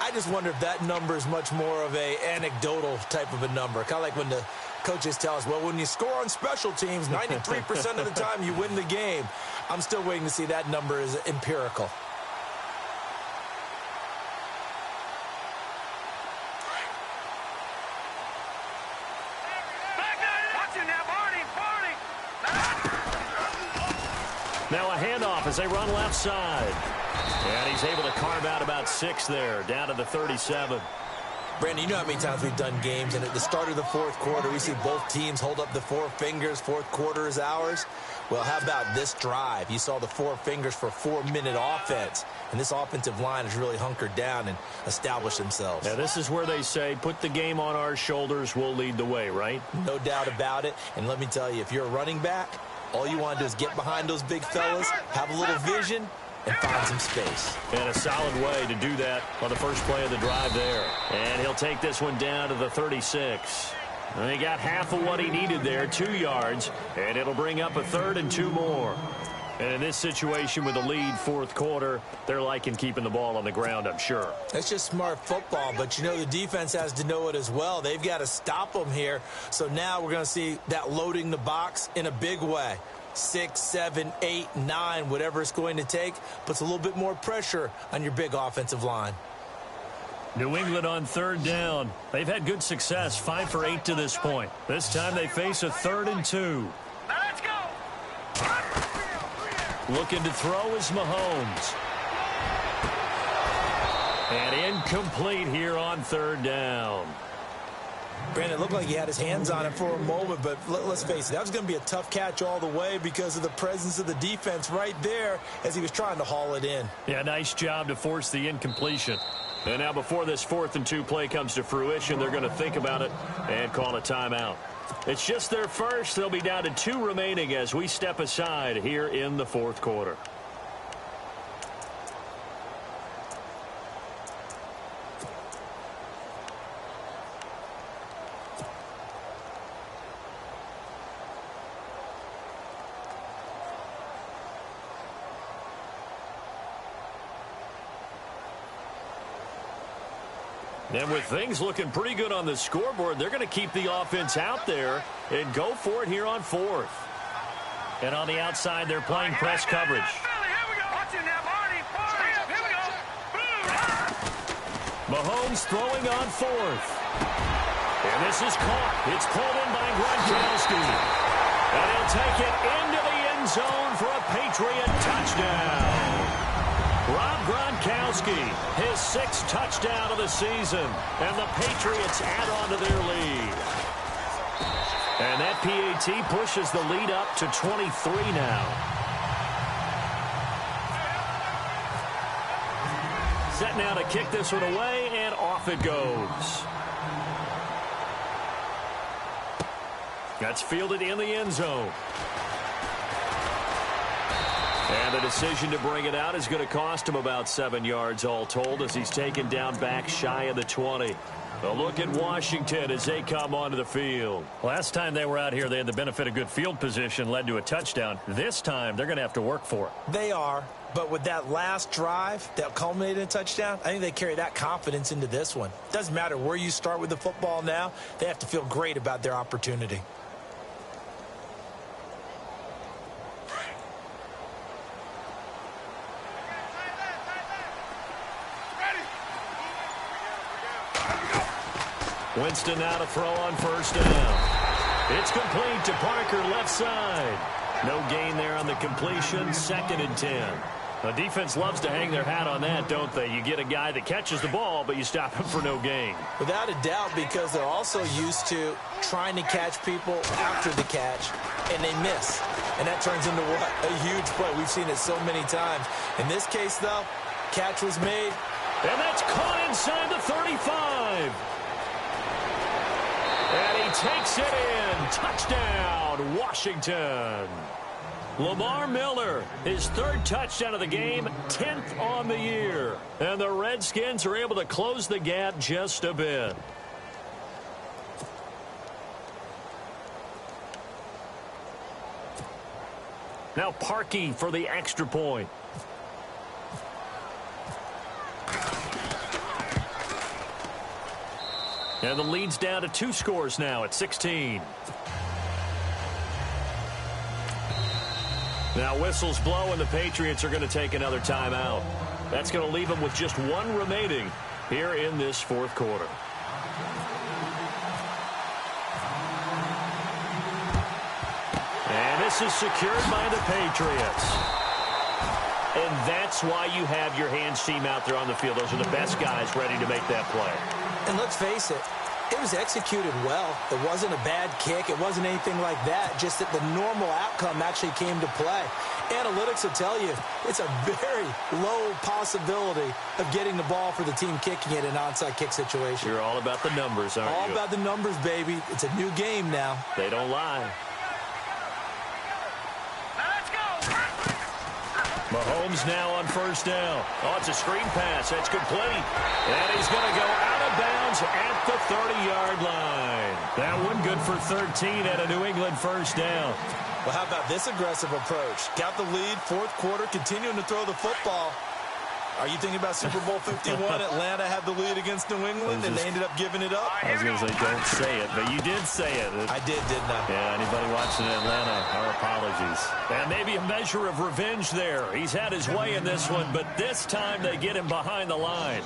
[SPEAKER 2] I just wonder if that number is much more of a anecdotal type of a number. Kind of like when the coaches tell us, well, when you score on special teams, 93% of the time you win the game. I'm still waiting to see that number is empirical.
[SPEAKER 1] Now a handoff as they run left side. And he's able to carve out about 6 there, down to the 37.
[SPEAKER 2] Brandon, you know how many times we've done games, and at the start of the fourth quarter, we see both teams hold up the 4 fingers, fourth quarter is ours. Well, how about this drive? You saw the 4 fingers for 4-minute offense, and this offensive line has really hunkered down and established themselves.
[SPEAKER 1] Now, this is where they say, put the game on our shoulders, we'll lead the way, right?
[SPEAKER 2] No doubt about it, and let me tell you, if you're a running back, all you want to do is get behind those big fellas, have a little vision, and find some space.
[SPEAKER 1] And a solid way to do that on the first play of the drive there. And he'll take this one down to the 36. And he got half of what he needed there, 2 yards, and it'll bring up a 3rd and 2 more. And in this situation with the lead fourth quarter, they're liking keeping the ball on the ground, I'm sure.
[SPEAKER 2] That's just smart football, but you know the defense has to know it as well. They've got to stop them here. So now we're going to see that loading the box in a big way. 6, 7, 8, 9, whatever it's going to take, puts a little bit more pressure on your big offensive line.
[SPEAKER 1] New England on 3rd down. They've had good success, 5 for 8 to this point. This time they face a 3rd and 2.
[SPEAKER 3] Let's go.
[SPEAKER 1] Looking to throw is Mahomes. And incomplete here on 3rd down.
[SPEAKER 2] Brandon, it looked like he had his hands on it for a moment, but let's face it, that was going to be a tough catch all the way because of the presence of the defense right there as he was trying to haul it in.
[SPEAKER 1] Yeah, nice job to force the incompletion. And now before this 4th and 2 play comes to fruition, they're going to think about it and call a timeout. It's just their first. They'll be down to 2 remaining as we step aside here in the fourth quarter. And with things looking pretty good on the scoreboard, they're going to keep the offense out there and go for it here on 4th. And on the outside, they're playing press coverage. Mahomes throwing on 4th. And this is caught. It's pulled in by Gronkowski. And he'll take it into the end zone for a Patriot touchdown. Rob Gronkowski, his 6th touchdown of the season, and the Patriots add on to their lead. And that PAT pushes the lead up to 23 now. Set now to kick this one away, and off it goes. That's fielded in the end zone. And the decision to bring it out is going to cost him about 7 yards all told as he's taken down back shy of the 20. A look at Washington as they come onto the field.
[SPEAKER 4] Last time they were out here, they had the benefit of good field position, led to a touchdown. This time, they're going to have to work for it.
[SPEAKER 2] They are, but with that last drive that culminated in a touchdown, I think they carry that confidence into this one. Doesn't matter where you start with the football now, they have to feel great about their opportunity.
[SPEAKER 1] Winston now to throw on first down. It's complete to Parker left side. No gain there on the completion. 2nd and 10.
[SPEAKER 4] The defense loves to hang their hat on that, don't they? You get a guy that catches the ball, but you stop him for no gain.
[SPEAKER 2] Without a doubt, because they're also used to trying to catch people after the catch, and they miss. And that turns into what? A huge play. We've seen it so many times. In this case, though, catch was made.
[SPEAKER 1] And that's caught inside the 35. And he takes it in. Touchdown, Washington. Lamar Miller, his 3rd touchdown of the game, 10th on the year. And the Redskins are able to close the gap just a bit. Now Parkey for the extra point. And the lead's down to 2 scores now at 16. Now whistles blow and the Patriots are going to take another timeout. That's going to leave them with just 1 remaining here in this 4th quarter. And this is secured by the Patriots. And that's why you have your hands team out there on the field. Those are the best guys ready to make that play.
[SPEAKER 2] And let's face it, it was executed well. It wasn't a bad kick. It wasn't anything like that. Just that the normal outcome actually came to play. Analytics will tell you it's a very low possibility of getting the ball for the team kicking it in an onside kick situation.
[SPEAKER 1] You're all about the numbers, aren't you?
[SPEAKER 2] All about the numbers, baby. It's a new game now.
[SPEAKER 1] They don't lie. Mahomes now on first down. Oh, it's a screen pass. That's complete. And he's going to go out of bounds at the 30-yard line. That one good for 13 at a New England first down.
[SPEAKER 2] Well, how about this aggressive approach? Got the lead, 4th quarter, continuing to throw the football. Are you thinking about Super Bowl 51? Atlanta had the lead against New England, and they ended up giving it up?
[SPEAKER 4] I was going to say, don't say it, but you did say it.
[SPEAKER 2] I did, didn't I?
[SPEAKER 4] Yeah, anybody watching Atlanta, our apologies.
[SPEAKER 1] And maybe a measure of revenge there. He's had his way in this one, but this time they get him behind the line.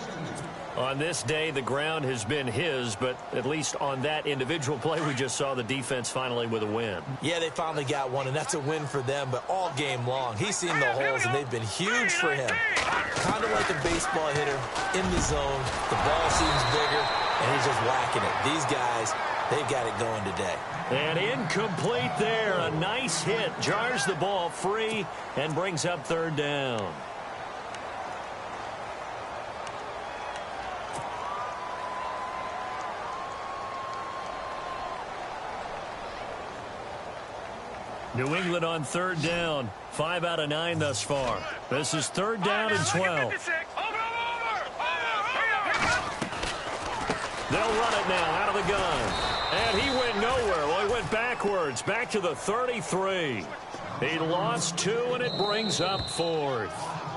[SPEAKER 1] On this day, the ground has been his, but at least on that individual play, we just saw the defense finally with a win.
[SPEAKER 2] Yeah, they finally got one, and that's a win for them, but all game long, he's seen the holes, and they've been huge for him. Kind of like a baseball hitter in the zone. The ball seems bigger, and he's just whacking it. These guys, they've got it going today.
[SPEAKER 1] And incomplete there. A nice hit. Jars the ball free and brings up 3rd down. New England on 3rd down. 5 out of 9 thus far. This is 3rd down and 12. They'll run it now out of the gun. And he went nowhere. Well, he went backwards. Back to the 33. He lost 2, and it brings up 4th.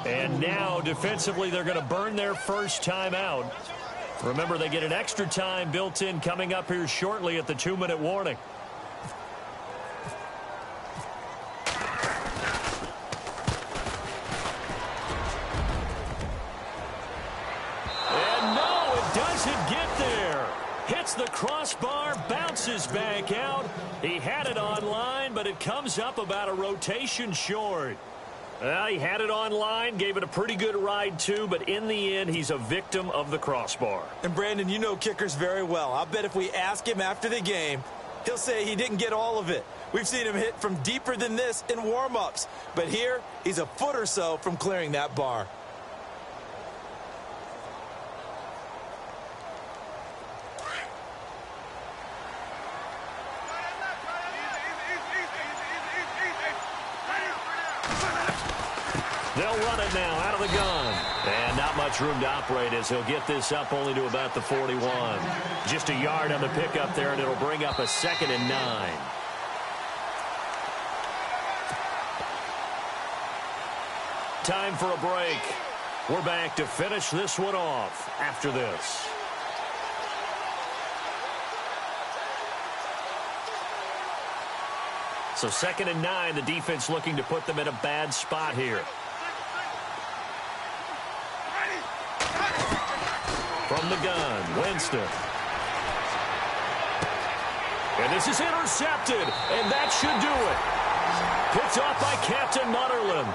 [SPEAKER 1] And now, defensively, they're going to burn their first time out. Remember, they get an extra time built in coming up here shortly at the 2-minute warning. Hits the crossbar, bounces back out. He had it online, but it comes up about a rotation short. He had it online, gave it a pretty good ride too, but in the end, he's a victim of the crossbar.
[SPEAKER 2] And Brandon, you know kickers very well. I bet if we ask him after the game, he'll say he didn't get all of it. We've seen him hit from deeper than this in warm-ups, but here, he's a foot or so from clearing that bar.
[SPEAKER 1] They'll run it now out of the gun. And not much room to operate as he'll get this up only to about the 41. Just a yard on the pickup there, and it'll bring up a 2nd and 9. Time for a break. We're back to finish this one off after this. So 2nd and 9, the defense looking to put them in a bad spot here. From the gun, Winston. And this is intercepted, and that should do it. Picked off by Captain Mutterland.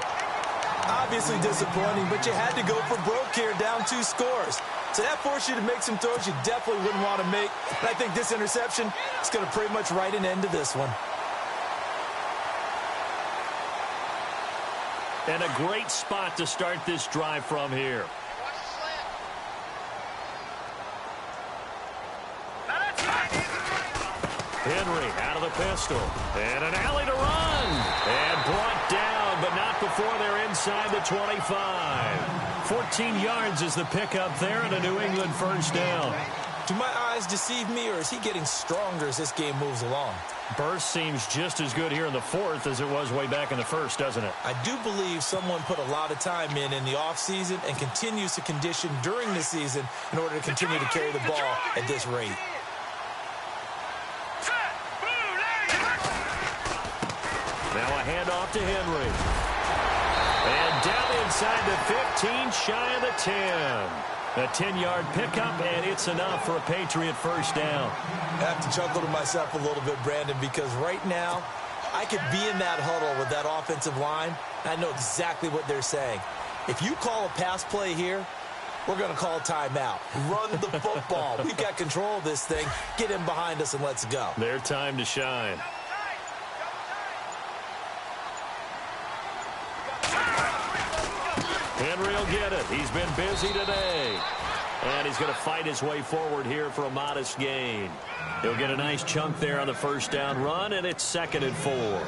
[SPEAKER 2] Obviously disappointing, but you had to go for broke here, down 2 scores. So that forced you to make some throws you definitely wouldn't want to make. And I think this interception is going to pretty much write an end to this one.
[SPEAKER 1] And a great spot to start this drive from here. Henry out of the pistol. And an alley to run. And brought down, but not before they're inside the 25. 14 yards is the pickup there, and a New England first down.
[SPEAKER 2] Do my eyes deceive me, or is he getting stronger as this game moves along?
[SPEAKER 1] Burst seems just as good here in the 4th as it was way back in the 1st, doesn't it?
[SPEAKER 2] I do believe someone put a lot of time in the offseason and continues to condition during the season in order to continue to carry the ball at this rate.
[SPEAKER 1] Now a handoff to Henry. And down inside the 15, shy of the 10. A 10-yard pickup, and it's enough for a Patriot first down.
[SPEAKER 2] I have to chuckle to myself a little bit, Brandon, because right now I could be in that huddle with that offensive line, and I know exactly what they're saying. If you call a pass play here, we're going to call timeout. Run the football. We've got control of this thing. Get in behind us and let's go.
[SPEAKER 1] Their time to shine. Henry will get it. He's been busy today. And he's going to fight his way forward here for a modest gain. He'll get a nice chunk there on the first down run, and it's 2nd and 4.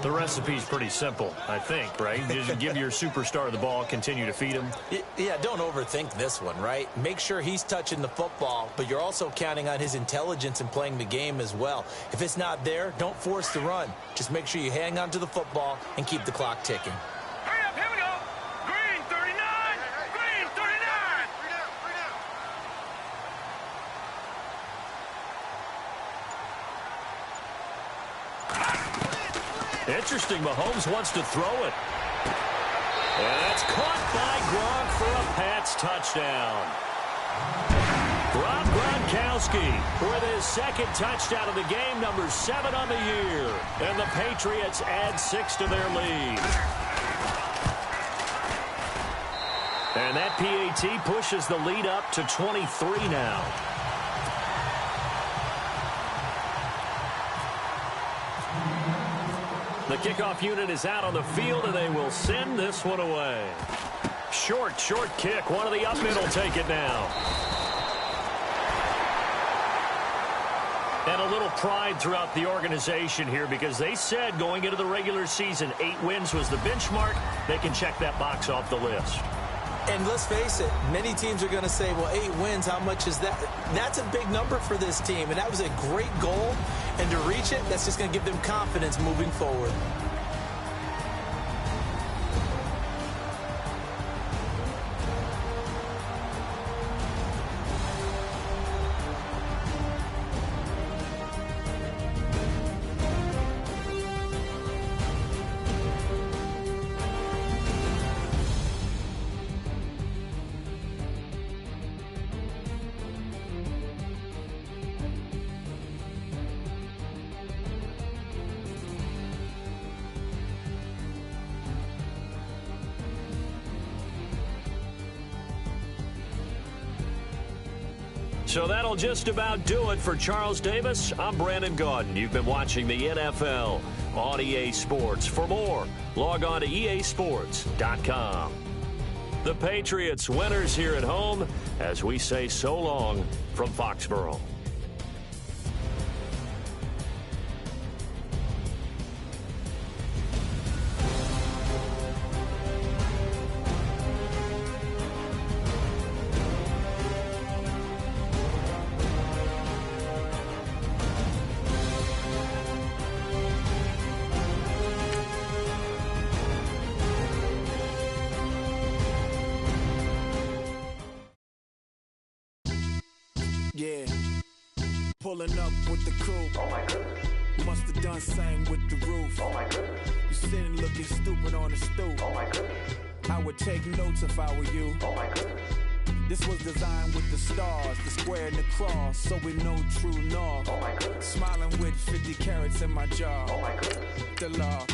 [SPEAKER 1] The recipe's pretty simple, I think, right? Just give your superstar the ball, continue to feed him.
[SPEAKER 2] Yeah, don't overthink this one, right? Make sure he's touching the football, but you're also counting on his intelligence in playing the game as well. If it's not there, don't force the run. Just make sure you hang on to the football and keep the clock ticking.
[SPEAKER 1] Interesting, Mahomes wants to throw it. And that's caught by Gronk for a Pats touchdown. Rob Gronkowski with his 2nd touchdown of the game, number 7 on the year. And the Patriots add 6 to their lead. And that PAT pushes the lead up to 23 now. The kickoff unit is out on the field, and they will send this one away. Short kick. One of the up men will take it now. And a little pride throughout the organization here because they said going into the regular season, 8 wins was the benchmark. They can check that box off the list.
[SPEAKER 2] And let's face it, many teams are going to say, well, 8 wins, how much is that? That's a big number for this team, and that was a great goal. And to reach it, that's just going to give them confidence moving forward.
[SPEAKER 1] So that'll just about do it for Charles Davis. I'm Brandon Gaudin. You've been watching the NFL on EA Sports. For more, log on to easports.com. The Patriots winners here at home as we say so long from Foxborough.
[SPEAKER 5] Yeah. Pulling up with the coupe.
[SPEAKER 6] Oh my goodness.
[SPEAKER 5] Must have done same with the roof.
[SPEAKER 6] Oh my goodness.
[SPEAKER 5] You sitting looking stupid on the stoop.
[SPEAKER 6] Oh my goodness.
[SPEAKER 5] I would take notes if I were you.
[SPEAKER 6] Oh my goodness.
[SPEAKER 5] This was designed with the stars, the square and the cross, so we know true north.
[SPEAKER 6] Oh my goodness.
[SPEAKER 5] Smiling with 50 carats in my jaw.
[SPEAKER 6] Oh my goodness.
[SPEAKER 5] The law.